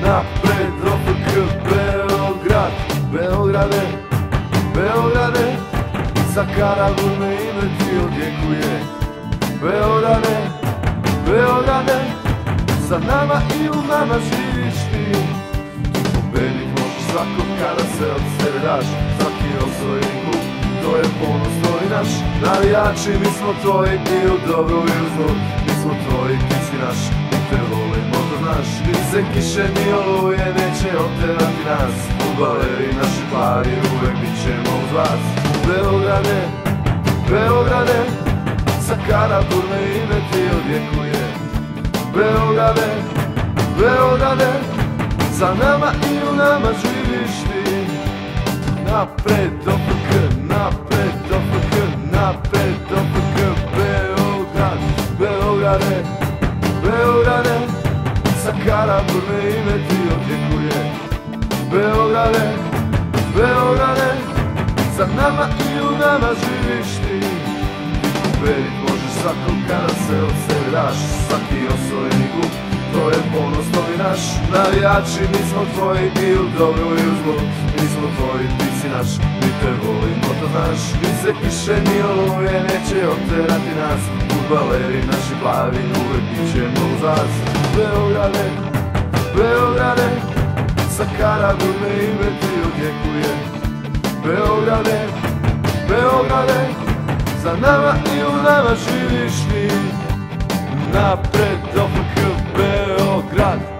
napred OFK Beograd. Beograde, Beograde, za Karaburme ime ti odjekuje. Beograde, Beograde, za nama i u nama živiš ti. Pobedit možeš svakog kada se od sebe daš. Svaki osvojeni klub, to je ponos tvoj naš. Navijači, mi smo tvoji i u dobru i u zlu. Mi smo tvoji, ti si naš, mi te volimo, to znaš. Ni se kiše ni oluje neće oterati nas. Fudbaleri naši plavi, uvek bit ćemo uz vas. Beograde, Beograde, za Karaburme ime ti odjekuje. Beograde, Beograde, za nama i u nama živiš ti. Napred OFK, napred OFK, napred OFK Beograd. Beograde, Beograde, za Karaburme ime ti odjekuje. Beograde, Beograde, za nama i u nama živiš ti. Pobedit možeš svakog kada se od sebe daš. Svaki osvojeni klub, to je ponos tvoj naš. Navijači, mi smo tvoji i u dobru i u zlu. Mi smo tvoji, ti si naš, mi te volimo, to znaš. Ni se kiše ni oluje neće oterati nas. Fudbaleri naši plavi, uvek bit ćemo uz vas. Beograde, Beograde, za Karaburme ime ti odjekuje. Beograde, Beograde, za nama i u nama živiš ti. Napred OFK Beograd.